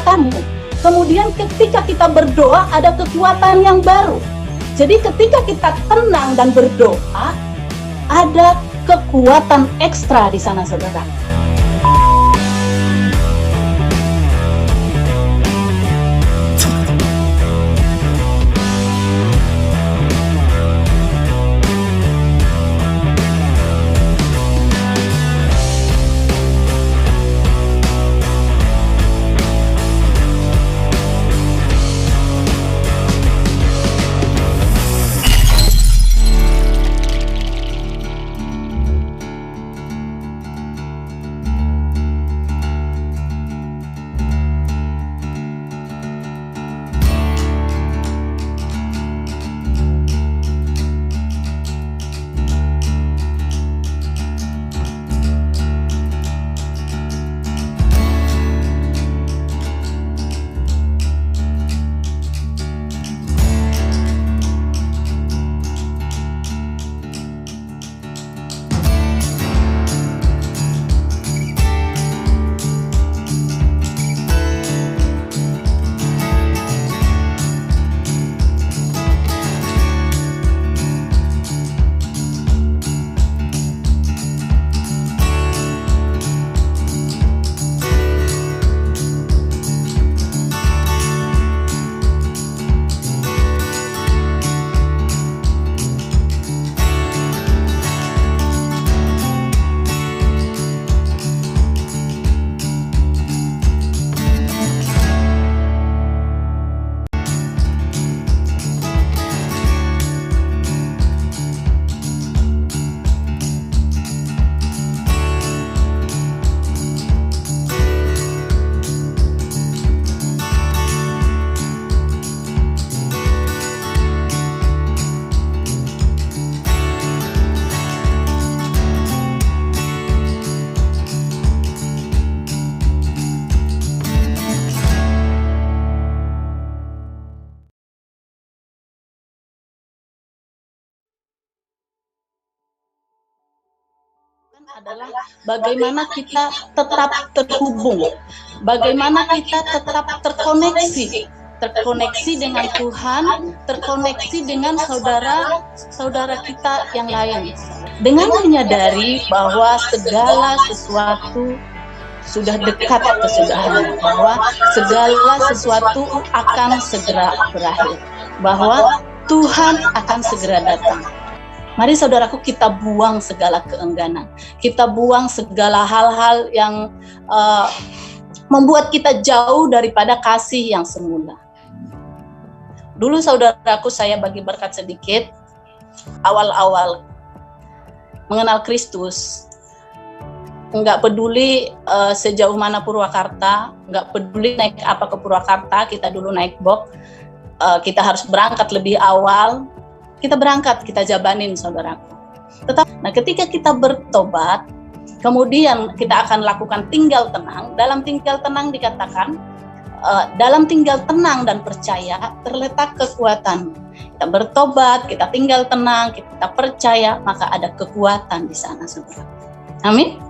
kamu. Kemudian ketika kita berdoa ada kekuatan yang baru. Jadi ketika kita tenang dan berdoa, ada kekuatan ekstra di sana, saudara. Adalah bagaimana kita tetap terhubung, bagaimana kita tetap terkoneksi dengan Tuhan, terkoneksi dengan saudara-saudara kita yang lain, dengan menyadari bahwa segala sesuatu sudah dekat kesudahan, bahwa segala sesuatu akan segera berakhir, bahwa Tuhan akan segera datang. Mari saudaraku, kita buang segala keengganan, kita buang segala hal-hal yang membuat kita jauh daripada kasih yang semula. Dulu saudaraku, saya bagi berkat sedikit, awal-awal mengenal Kristus, nggak peduli sejauh mana Purwakarta, nggak peduli naik apa ke Purwakarta, kita dulu naik box, kita harus berangkat lebih awal. Kita berangkat, kita jabanin saudaraku. Nah, ketika kita bertobat, kemudian kita akan lakukan tinggal tenang. Dalam tinggal tenang dikatakan, dalam tinggal tenang dan percaya terletak kekuatan. Kita bertobat, kita tinggal tenang, kita percaya, maka ada kekuatan di sana, saudara. Amin.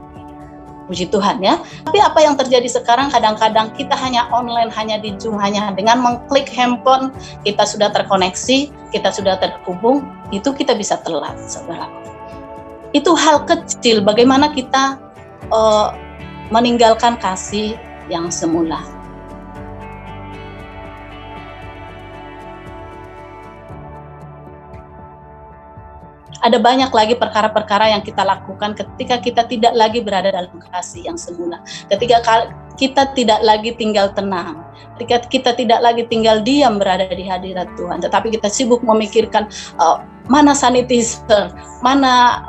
Puji Tuhan ya. Tapi apa yang terjadi sekarang, kadang-kadang kita hanya online, hanya di Zoom, hanya dengan mengklik handphone, kita sudah terkoneksi, kita sudah terhubung, itu kita bisa telat, saudara. Itu hal kecil, bagaimana kita meninggalkan kasih yang semula. Ada banyak lagi perkara-perkara yang kita lakukan ketika kita tidak lagi berada dalam kasih yang semula. Ketika kita tidak lagi tinggal tenang, ketika kita tidak lagi tinggal diam berada di hadirat Tuhan, tetapi kita sibuk memikirkan mana sanitizer, mana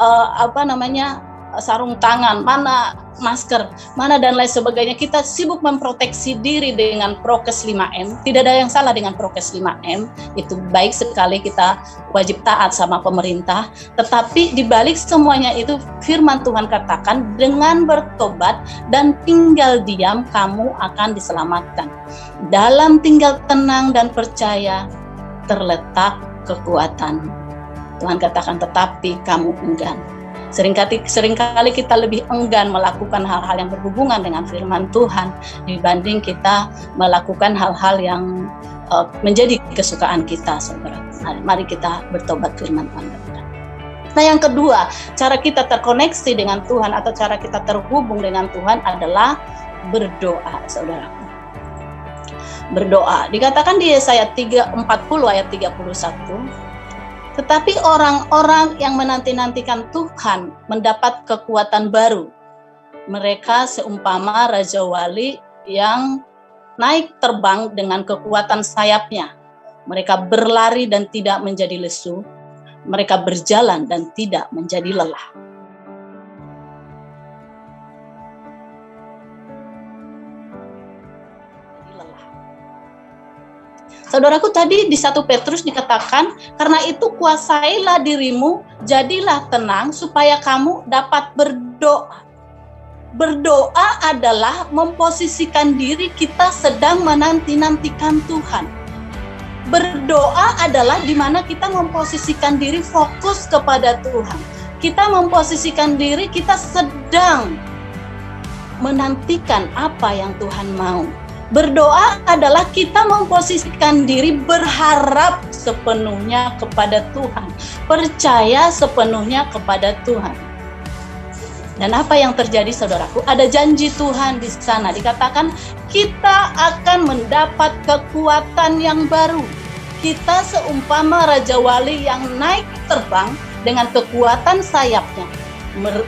sarung tangan, mana masker, mana dan lain sebagainya. Kita sibuk memproteksi diri dengan prokes 5M. Tidak ada yang salah dengan prokes 5M. Itu baik sekali, kita wajib taat sama pemerintah. Tetapi di balik semuanya itu firman Tuhan katakan, dengan bertobat dan tinggal diam kamu akan diselamatkan. Dalam tinggal tenang dan percaya terletak kekuatan. Tuhan katakan, tetapi kamu enggan. Seringkali kita lebih enggan melakukan hal-hal yang berhubungan dengan firman Tuhan dibanding kita melakukan hal-hal yang menjadi kesukaan kita, saudara. Mari kita bertobat firman Tuhan. Nah, yang kedua, cara kita terkoneksi dengan Tuhan atau cara kita terhubung dengan Tuhan adalah berdoa, saudara. Berdoa. Dikatakan di Yesaya 40 ayat 31, tetapi orang-orang yang menanti-nantikan Tuhan mendapat kekuatan baru. Mereka seumpama Raja Wali yang naik terbang dengan kekuatan sayapnya. Mereka berlari dan tidak menjadi lesu. Mereka berjalan dan tidak menjadi lelah. Saudaraku, tadi di 1 Petrus dikatakan, karena itu kuasailah dirimu, jadilah tenang supaya kamu dapat berdoa. Berdoa adalah memposisikan diri kita sedang menanti-nantikan Tuhan. Berdoa adalah di mana kita memposisikan diri fokus kepada Tuhan. Kita memposisikan diri kita sedang menantikan apa yang Tuhan mau. Berdoa adalah kita memposisikan diri berharap sepenuhnya kepada Tuhan, percaya sepenuhnya kepada Tuhan. Dan apa yang terjadi, saudaraku? Ada janji Tuhan di sana. Dikatakan kita akan mendapat kekuatan yang baru. Kita seumpama Raja Wali yang naik terbang dengan kekuatan sayapnya,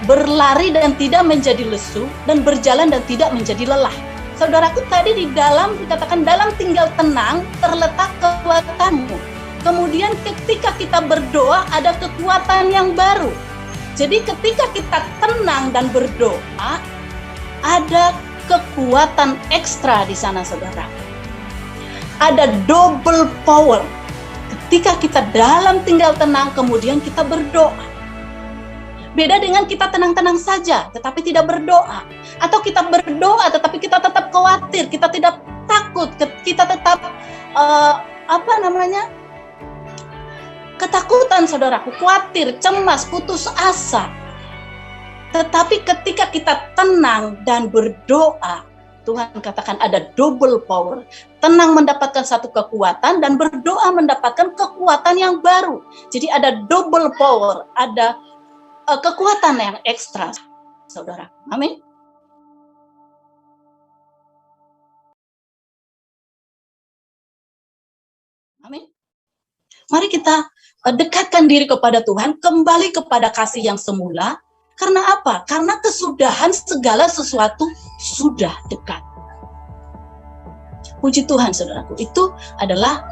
berlari dan tidak menjadi lesu, dan berjalan dan tidak menjadi lelah. Saudaraku, tadi dikatakan dalam tinggal tenang terletak kekuatanmu. Kemudian ketika kita berdoa ada kekuatan yang baru. Jadi ketika kita tenang dan berdoa ada kekuatan ekstra di sana, saudara. Ada double power. Ketika kita dalam tinggal tenang kemudian kita berdoa. Beda dengan kita tenang-tenang saja tetapi tidak berdoa. Atau kita berdoa tetapi kita tetap khawatir, kita tidak takut, kita tetap ketakutan, saudaraku, khawatir, cemas, putus asa. Tetapi ketika kita tenang dan berdoa, Tuhan katakan ada double power. Tenang mendapatkan satu kekuatan dan berdoa mendapatkan kekuatan yang baru. Jadi ada double power, ada kekuatan yang ekstra, saudara. Amin. Amin. Mari kita dekatkan diri kepada Tuhan, kembali kepada kasih yang semula. Karena apa? Karena kesudahan segala sesuatu sudah dekat. Puji Tuhan, saudaraku. Itu adalah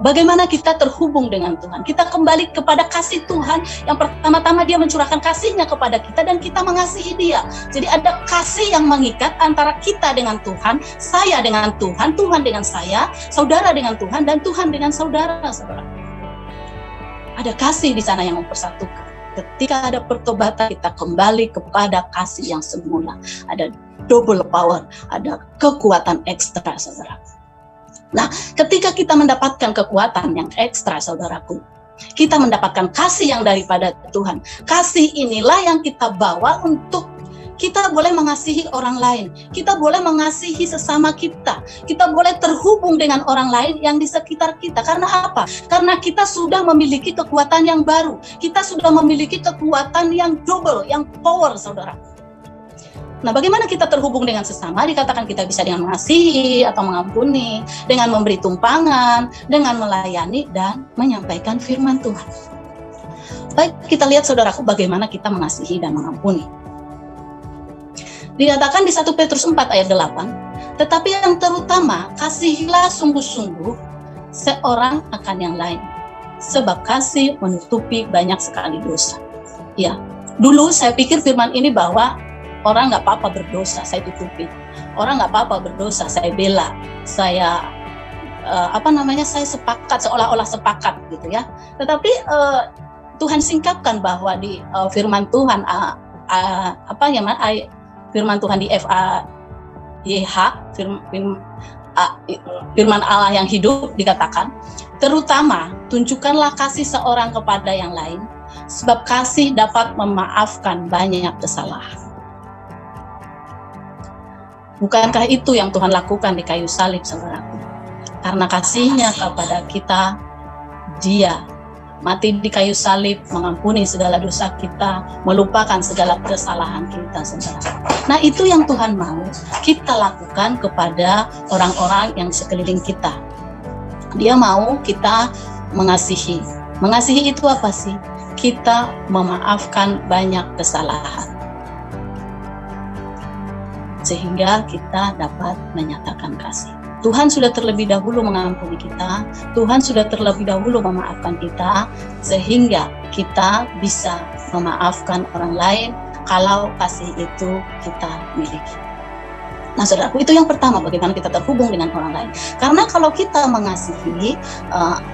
bagaimana kita terhubung dengan Tuhan. Kita kembali kepada kasih Tuhan. Yang pertama-tama Dia mencurahkan kasih-Nya kepada kita dan kita mengasihi Dia. Jadi ada kasih yang mengikat antara kita dengan Tuhan, saya dengan Tuhan, Tuhan dengan saya, saudara dengan Tuhan, dan Tuhan dengan saudara-saudara. Ada kasih di sana yang mempersatukan. Ketika ada pertobatan, kita kembali kepada kasih yang semula. Ada double power, ada kekuatan ekstra, saudara. Nah, ketika kita mendapatkan kekuatan yang ekstra, saudaraku, kita mendapatkan kasih yang daripada Tuhan. Kasih inilah yang kita bawa untuk kita boleh mengasihi orang lain. Kita boleh mengasihi sesama kita. Kita boleh terhubung dengan orang lain yang di sekitar kita. Karena apa? Karena kita sudah memiliki kekuatan yang baru. Kita sudah memiliki kekuatan yang double, yang power, saudara. Nah, bagaimana kita terhubung dengan sesama? Dikatakan kita bisa dengan mengasihi atau mengampuni, dengan memberi tumpangan, dengan melayani dan menyampaikan firman Tuhan. Baik, kita lihat, saudaraku, bagaimana kita mengasihi dan mengampuni. Dikatakan di 1 Petrus 4 ayat 8, tetapi yang terutama kasihilah sungguh-sungguh seorang akan yang lain, sebab kasih menutupi banyak sekali dosa. Ya, dulu saya pikir firman ini bahwa orang nggak apa-apa berdosa, saya tutupi. Orang nggak apa-apa berdosa, saya bela, saya saya sepakat, seolah-olah sepakat gitu ya. Tetapi Tuhan singkapkan bahwa di firman Tuhan firman Tuhan di FAYH, firman Allah yang hidup, dikatakan, terutama tunjukkanlah kasih seorang kepada yang lain, Sebab kasih dapat memaafkan banyak kesalahan. Bukankah itu yang Tuhan lakukan di kayu salib, saudaraku? Karena kasih-Nya kepada kita, Dia mati di kayu salib, mengampuni segala dosa kita, melupakan segala kesalahan kita, saudara. Nah, itu yang Tuhan mau kita lakukan kepada orang-orang yang sekeliling kita. Dia mau kita mengasihi. Mengasihi itu apa sih? Kita memaafkan banyak kesalahan, sehingga kita dapat menyatakan kasih. Tuhan sudah terlebih dahulu mengampuni kita, Tuhan sudah terlebih dahulu memaafkan kita, sehingga kita bisa memaafkan orang lain kalau kasih itu kita miliki. Nah, saudaraku, itu yang pertama, bagaimana kita terhubung dengan orang lain. Karena kalau kita mengasihi,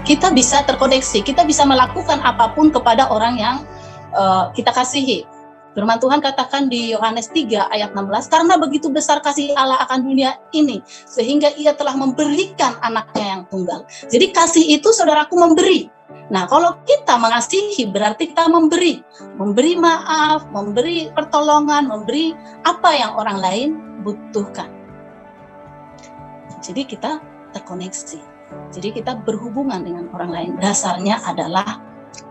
kita bisa terkoneksi, kita bisa melakukan apapun kepada orang yang kita kasihi. Firman Tuhan katakan di Yohanes 3 ayat 16, karena begitu besar kasih Allah akan dunia ini, sehingga Ia telah memberikan anaknya yang tunggal. Jadi kasih itu, saudaraku, memberi. Nah, kalau kita mengasihi berarti kita memberi maaf, memberi pertolongan, memberi apa yang orang lain butuhkan. Jadi kita terkoneksi. Jadi kita berhubungan dengan orang lain. Dasarnya adalah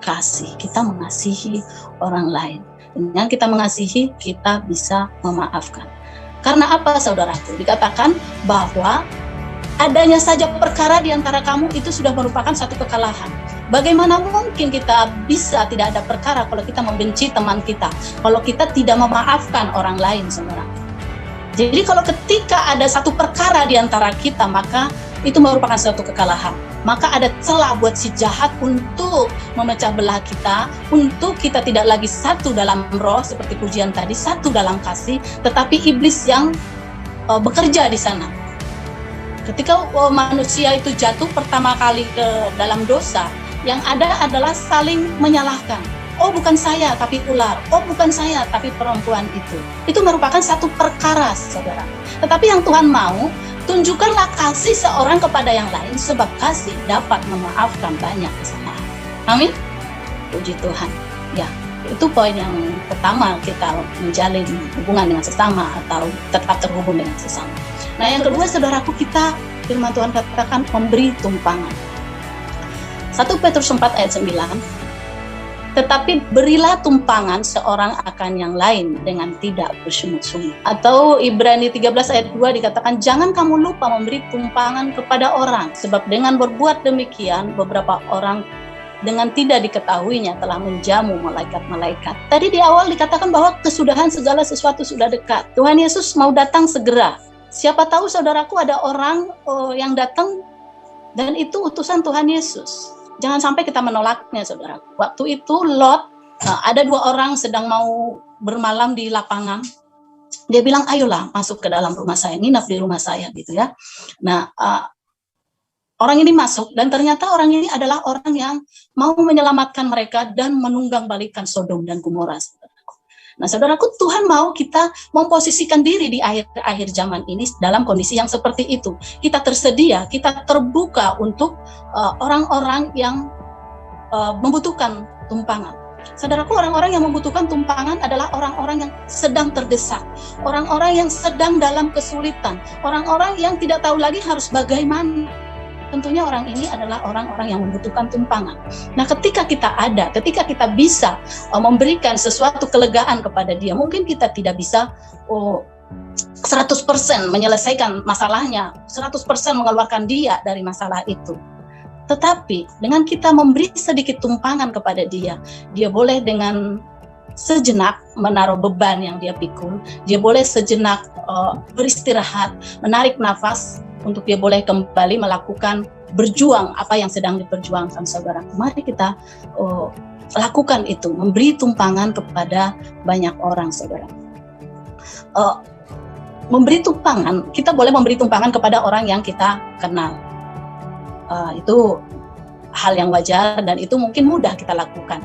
kasih. Kita mengasihi orang lain. Dengan kita mengasihi, kita bisa memaafkan. Karena apa, saudaraku? Dikatakan bahwa adanya saja perkara di antara kamu itu sudah merupakan satu kekalahan. Bagaimana mungkin kita bisa tidak ada perkara kalau kita membenci teman kita, kalau kita tidak memaafkan orang lain, saudara? Jadi kalau ketika ada satu perkara di antara kita, maka itu merupakan suatu kekalahan. Maka ada celah buat si jahat untuk memecah belah kita, untuk kita tidak lagi satu dalam roh, seperti pujian tadi, satu dalam kasih, tetapi iblis yang bekerja di sana. Ketika manusia itu jatuh pertama kali ke dalam dosa, yang ada adalah saling menyalahkan. Oh, bukan saya, tapi ular. Oh, bukan saya, tapi perempuan itu. Itu merupakan satu perkara, saudara. Tetapi yang Tuhan mau, tunjukkanlah kasih seorang kepada yang lain, sebab kasih dapat memaafkan banyak kesalahan. Amin. Puji Tuhan. Ya, itu poin yang pertama, kita menjalin hubungan dengan sesama atau tetap terhubung dengan sesama. Nah, yang kedua, saudaraku, kita firman Tuhan katakan memberi tumpangan. 1 Petrus 4 ayat 9. Tetapi berilah tumpangan seorang akan yang lain dengan tidak bersungut-sungut. Atau Ibrani 13 ayat 2 dikatakan, jangan kamu lupa memberi tumpangan kepada orang, sebab dengan berbuat demikian beberapa orang dengan tidak diketahuinya telah menjamu malaikat-malaikat. Tadi di awal dikatakan bahwa kesudahan segala sesuatu sudah dekat. Tuhan Yesus mau datang segera. Siapa tahu, saudaraku, ada orang yang datang dan itu utusan Tuhan Yesus. Jangan sampai kita menolaknya, saudara. Waktu itu Lot, ada dua orang sedang mau bermalam di lapangan. Dia bilang, ayolah masuk ke dalam rumah saya, nginap di rumah saya, gitu ya. Nah, orang ini masuk dan ternyata orang ini adalah orang yang mau menyelamatkan mereka dan menunggang-balikan Sodom dan Gomora. Nah, saudaraku, Tuhan mau kita memposisikan diri di akhir zaman ini dalam kondisi yang seperti itu. Kita tersedia, kita terbuka untuk orang-orang yang membutuhkan tumpangan. Saudaraku, orang-orang yang membutuhkan tumpangan adalah orang-orang yang sedang terdesak, orang-orang yang sedang dalam kesulitan, orang-orang yang tidak tahu lagi harus bagaimana. Tentunya orang ini adalah orang-orang yang membutuhkan tumpangan. Nah, ketika kita ada, ketika kita bisa memberikan sesuatu kelegaan kepada dia, mungkin kita tidak bisa 100% menyelesaikan masalahnya, 100% mengeluarkan dia dari masalah itu. Tetapi dengan kita memberi sedikit tumpangan kepada dia, dia boleh dengan sejenak menaruh beban yang dia pikul, dia boleh sejenak beristirahat, menarik nafas, untuk dia boleh kembali melakukan berjuang apa yang sedang diperjuangkan saudara. Mari kita lakukan itu, memberi tumpangan kepada banyak orang, saudara. Memberi tumpangan, kita boleh memberi tumpangan kepada orang yang kita kenal. Itu hal yang wajar dan itu mungkin mudah kita lakukan.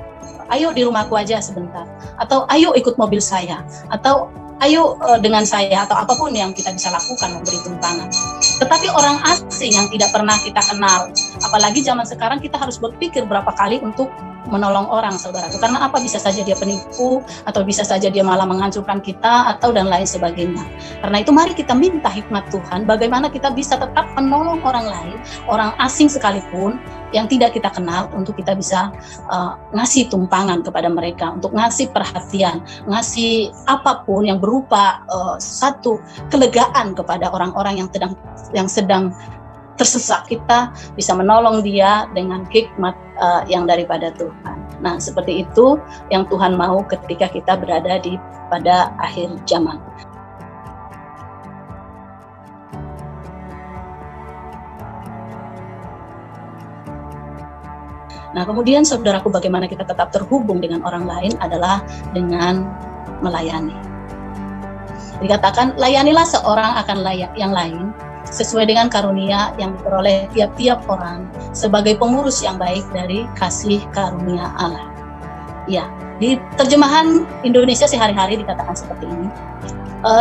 Ayo di rumahku aja sebentar, atau ayo ikut mobil saya, atau ayo dengan saya, atau apapun yang kita bisa lakukan, memberi tumpangan. Tetapi orang asing yang tidak pernah kita kenal, apalagi zaman sekarang kita harus berpikir berapa kali untuk menolong orang, saudaraku. Karena apa? Bisa saja dia penipu, atau bisa saja dia malah menghancurkan kita, atau dan lain sebagainya. Karena itu mari kita minta hikmat Tuhan, bagaimana kita bisa tetap menolong orang lain, orang asing sekalipun, yang tidak kita kenal, untuk kita bisa ngasih tumpangan kepada mereka, untuk ngasih perhatian, ngasih apapun yang berupa satu kelegaan kepada orang-orang yang sedang tersesat. Kita bisa menolong dia dengan hikmat yang daripada Tuhan. Nah, seperti itu yang Tuhan mau ketika kita berada pada akhir zaman. Nah, kemudian saudaraku, bagaimana kita tetap terhubung dengan orang lain adalah dengan melayani. Dikatakan, layanilah seorang akan yang lain sesuai dengan karunia yang diperoleh tiap-tiap orang sebagai pengurus yang baik dari kasih karunia Allah. Ya, di terjemahan Indonesia sehari-hari dikatakan seperti ini.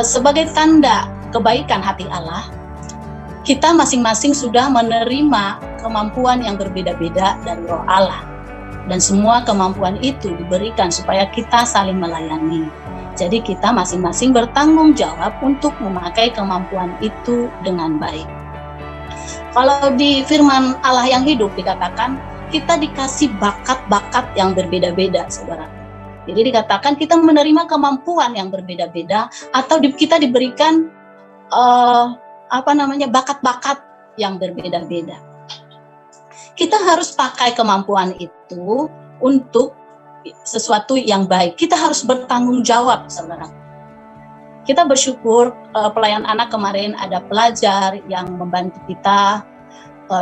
Sebagai tanda kebaikan hati Allah, kita masing-masing sudah menerima kemampuan yang berbeda-beda dari Roh Allah. Dan semua kemampuan itu diberikan supaya kita saling melayani. Jadi kita masing-masing bertanggung jawab untuk memakai kemampuan itu dengan baik. Kalau di firman Allah yang hidup dikatakan, kita dikasih bakat-bakat yang berbeda-beda, saudara. Jadi dikatakan kita menerima kemampuan yang berbeda-beda, atau kita diberikan bakat-bakat yang berbeda-beda. Kita harus pakai kemampuan itu untuk sesuatu yang baik. Kita harus bertanggung jawab, saudara. Kita bersyukur pelayan anak kemarin ada pelajar yang membantu kita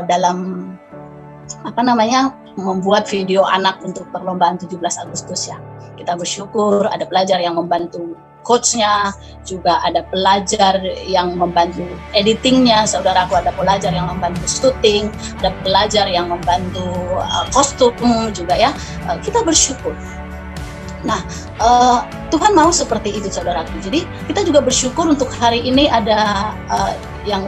dalam membuat video anak untuk perlombaan 17 Agustus ya. Kita bersyukur ada pelajar yang membantu coachnya, juga ada pelajar yang membantu editingnya, saudaraku, ada pelajar yang membantu syuting, ada pelajar yang membantu kostum juga ya. Kita bersyukur. Nah, Tuhan mau seperti itu, saudaraku. Jadi kita juga bersyukur untuk hari ini ada yang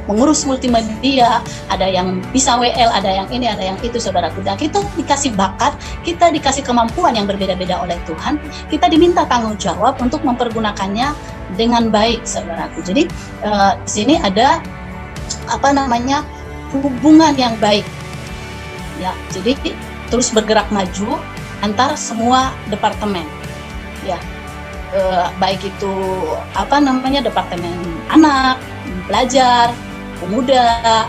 mengurus multimedia, ada yang bisa WL, ada yang ini, ada yang itu, saudaraku. Dan kita dikasih bakat, kita dikasih kemampuan yang berbeda-beda oleh Tuhan. Kita diminta tanggung jawab untuk mempergunakannya dengan baik, saudaraku. Jadi di sini ada hubungan yang baik. Ya, jadi terus bergerak maju antar semua departemen. Ya, baik itu departemen anak, pelajar, pemuda,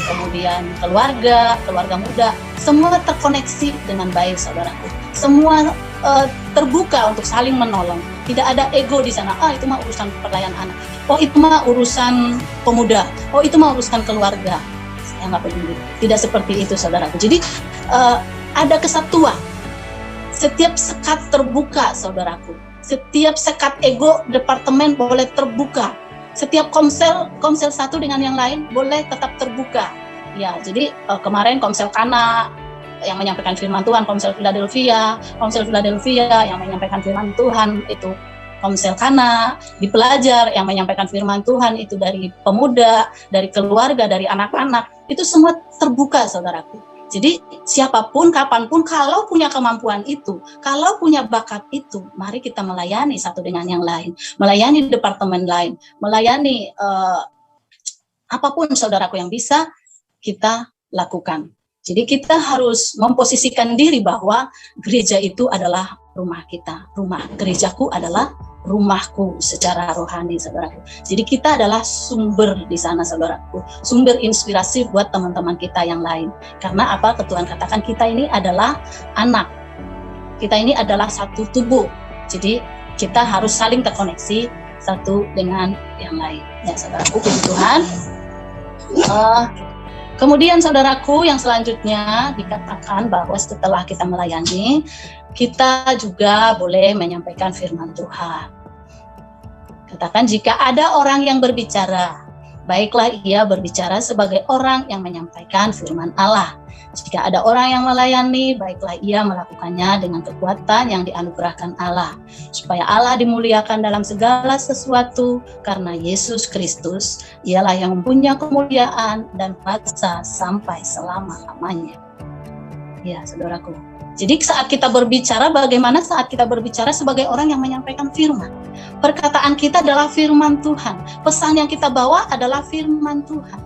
kemudian keluarga muda, semua terkoneksi dengan baik, saudaraku. Semua terbuka untuk saling menolong. Tidak ada ego di sana. Itu mah urusan pelayan anak. Itu mah urusan pemuda. Itu mah urusan keluarga. Saya nggak peduli. Tidak seperti itu, saudaraku. Jadi ada kesatuan. Setiap sekat terbuka, saudaraku. Setiap sekat ego departemen boleh terbuka. Setiap komsel satu dengan yang lain boleh tetap terbuka. Ya, jadi kemarin komsel Kana yang menyampaikan firman Tuhan, komsel Philadelphia yang menyampaikan firman Tuhan itu komsel Kana, di pelajar yang menyampaikan firman Tuhan itu dari pemuda, dari keluarga, dari anak-anak, itu semua terbuka, saudaraku. Jadi siapapun, kapanpun, kalau punya kemampuan itu, kalau punya bakat itu, mari kita melayani satu dengan yang lain, melayani departemen lain, melayani apapun, saudaraku, yang bisa kita lakukan. Jadi kita harus memposisikan diri bahwa gereja itu adalah rumah kita, rumah gerejaku adalah rumahku secara rohani, saudaraku. Jadi kita adalah sumber di sana, saudaraku, sumber inspirasi buat teman-teman kita yang lain. Karena apa? Tuhan katakan kita ini adalah anak, kita ini adalah satu tubuh. Jadi kita harus saling terkoneksi satu dengan yang lain. Ya, saudaraku, puji Tuhan. Kemudian, saudaraku, yang selanjutnya dikatakan bahwa setelah kita melayani, kita juga boleh menyampaikan firman Tuhan. Katakan, jika ada orang yang berbicara, baiklah ia berbicara sebagai orang yang menyampaikan firman Allah. Jika ada orang yang melayani, baiklah ia melakukannya dengan kekuatan yang dianugerahkan Allah, supaya Allah dimuliakan dalam segala sesuatu, karena Yesus Kristus ialah yang mempunyai kemuliaan dan kuasa sampai selama-lamanya. Ya, saudaraku. Jadi saat kita berbicara, bagaimana saat kita berbicara sebagai orang yang menyampaikan firman? Perkataan kita adalah firman Tuhan. Pesan yang kita bawa adalah firman Tuhan.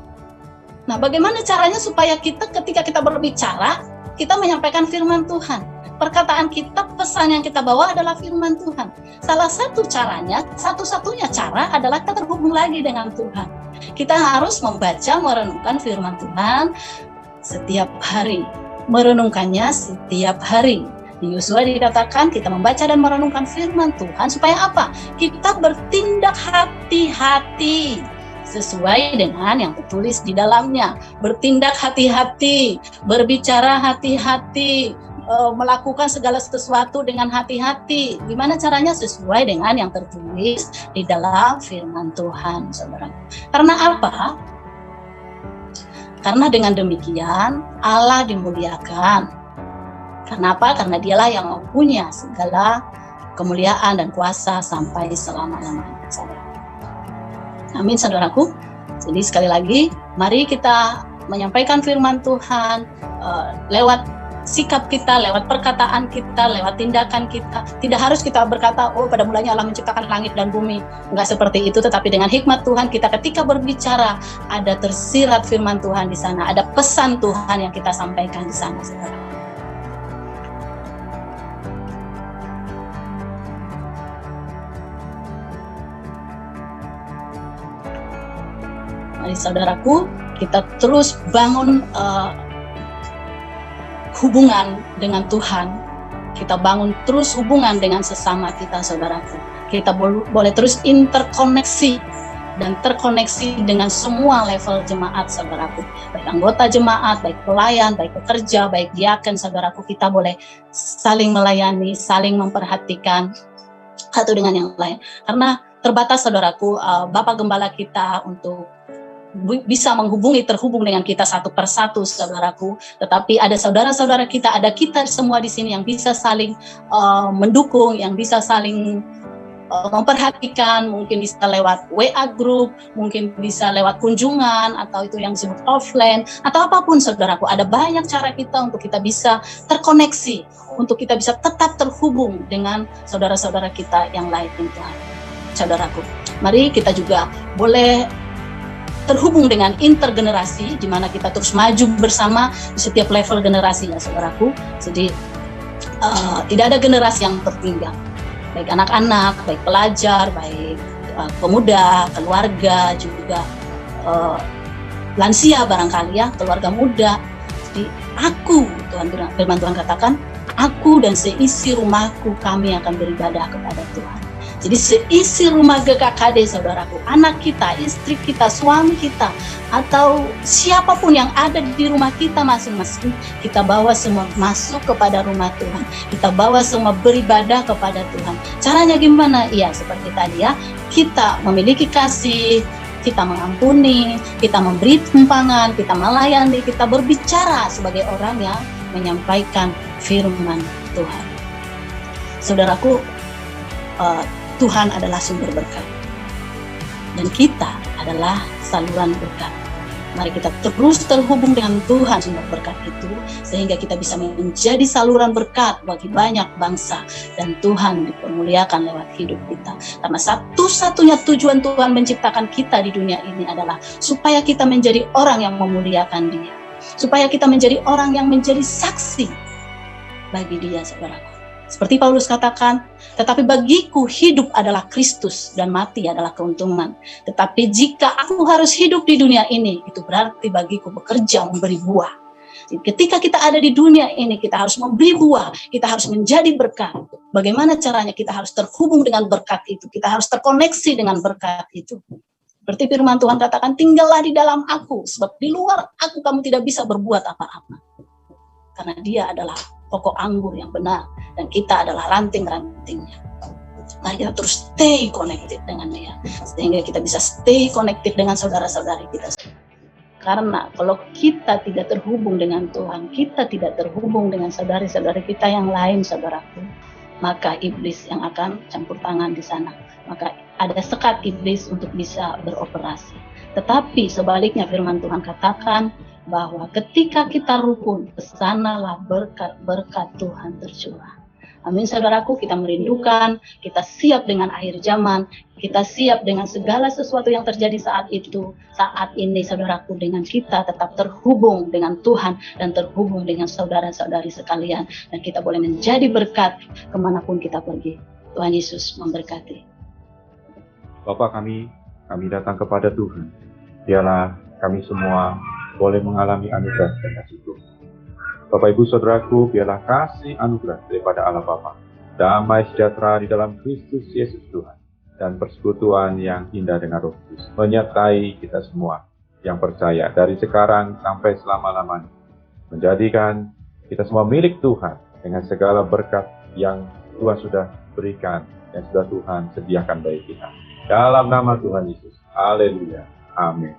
Nah, bagaimana caranya supaya kita ketika kita berbicara, kita menyampaikan firman Tuhan? Perkataan kita, pesan yang kita bawa adalah firman Tuhan. Salah satu caranya, satu-satunya cara adalah kita terhubung lagi dengan Tuhan. Kita harus membaca, merenungkan firman Tuhan setiap hari. Merenungkannya setiap hari. Di Yosua dikatakan kita membaca dan merenungkan firman Tuhan supaya apa? Kita bertindak hati-hati sesuai dengan yang tertulis di dalamnya. Bertindak hati-hati, berbicara hati-hati, melakukan segala sesuatu dengan hati-hati. Gimana caranya? Sesuai dengan yang tertulis di dalam firman Tuhan, saudara. Karena apa? Karena dengan demikian Allah dimuliakan. Karena apa? Karena dialah yang mempunyai segala kemuliaan dan kuasa sampai selama-lamanya. Amin, saudaraku. Jadi sekali lagi, mari kita menyampaikan firman Tuhan lewat sikap kita, lewat perkataan kita, lewat tindakan kita. Tidak harus kita berkata, oh pada mulanya Allah menciptakan langit dan bumi. Enggak seperti itu, tetapi dengan hikmat Tuhan kita ketika berbicara, ada tersirat firman Tuhan di sana, ada pesan Tuhan yang kita sampaikan di sana, saudara. Mari saudaraku, kita terus bangun hubungan dengan Tuhan. Kita bangun terus hubungan dengan sesama kita, saudaraku. Kita boleh terus interkoneksi dan terkoneksi dengan semua level jemaat, saudaraku. Baik anggota jemaat, baik pelayan, baik pekerja, baik diaken, saudaraku. Kita boleh saling melayani, saling memperhatikan satu dengan yang lain. Karena terbatas, saudaraku, Bapak Gembala kita untuk bisa terhubung dengan kita satu persatu, saudaraku. Tetapi ada saudara-saudara kita, ada kita semua di sini yang bisa saling mendukung, yang bisa saling memperhatikan, mungkin bisa lewat WA group, mungkin bisa lewat kunjungan, atau itu yang disebut offline, atau apapun, saudaraku. Ada banyak cara kita untuk kita bisa terkoneksi, untuk kita bisa tetap terhubung dengan saudara-saudara kita yang lain, Tuhan. Saudaraku, mari kita juga boleh terhubung dengan intergenerasi, di mana kita terus maju bersama di setiap level generasi, ya saudaraku. Jadi tidak ada generasi yang tertinggal, baik anak-anak, baik pelajar, baik pemuda, keluarga, juga lansia barangkali ya, keluarga muda. Jadi aku, firman Tuhan katakan, aku dan seisi rumahku kami akan beribadah kepada Tuhan. Jadi seisi rumah GKKD, saudaraku, anak kita, istri kita, suami kita, atau siapapun yang ada di rumah kita masing-masing, kita bawa semua masuk kepada rumah Tuhan. Kita bawa semua beribadah kepada Tuhan. Caranya gimana? Iya, seperti tadi ya, kita memiliki kasih, kita mengampuni, kita memberi tumpangan, kita melayani, kita berbicara sebagai orang yang menyampaikan firman Tuhan. Saudaraku, Tuhan adalah sumber berkat, dan kita adalah saluran berkat. Mari kita terus terhubung dengan Tuhan, sumber berkat itu, sehingga kita bisa menjadi saluran berkat bagi banyak bangsa, dan Tuhan dipermuliakan lewat hidup kita. Karena satu-satunya tujuan Tuhan menciptakan kita di dunia ini adalah supaya kita menjadi orang yang memuliakan Dia, supaya kita menjadi orang yang menjadi saksi bagi Dia, saudaraku. Seperti Paulus katakan, tetapi bagiku hidup adalah Kristus dan mati adalah keuntungan. Tetapi jika aku harus hidup di dunia ini, itu berarti bagiku bekerja memberi buah. Jadi ketika kita ada di dunia ini, kita harus memberi buah, kita harus menjadi berkat. Bagaimana caranya? Kita harus terhubung dengan berkat itu, kita harus terkoneksi dengan berkat itu. Seperti firman Tuhan katakan, tinggallah di dalam aku, sebab di luar aku kamu tidak bisa berbuat apa-apa. Karena Dia adalah pokok anggur yang benar, dan kita adalah ranting-rantingnya. Mari kita terus stay connected dengan Dia, sehingga kita bisa stay connected dengan saudara-saudari kita. Karena kalau kita tidak terhubung dengan Tuhan, kita tidak terhubung dengan saudari-saudari kita yang lain, saudaraku, maka iblis yang akan campur tangan di sana. Maka ada sekat iblis untuk bisa beroperasi. Tetapi sebaliknya firman Tuhan katakan, bahwa ketika kita rukun, kesanalah berkat-berkat Tuhan tercurah. Amin, saudaraku, kita merindukan, kita siap dengan akhir zaman, kita siap dengan segala sesuatu yang terjadi saat itu. Saat ini, saudaraku, dengan kita tetap terhubung dengan Tuhan dan terhubung dengan saudara-saudari sekalian. Dan kita boleh menjadi berkat kemanapun kita pergi. Tuhan Yesus memberkati. Bapa kami datang kepada Tuhan. Biarlah kami semua boleh mengalami anugerah dan kasih Tuhan. Bapak Ibu Saudaraku, biarlah kasih anugerah daripada Allah Bapa, damai sejahtera di dalam Kristus Yesus Tuhan, dan persekutuan yang indah dengan Roh Kudus menyertai kita semua yang percaya dari sekarang sampai selama-lamanya, menjadikan kita semua milik Tuhan dengan segala berkat yang Tuhan sudah berikan, yang sudah Tuhan sediakan bagi kita. Dalam nama Tuhan Yesus. Haleluya. Amin.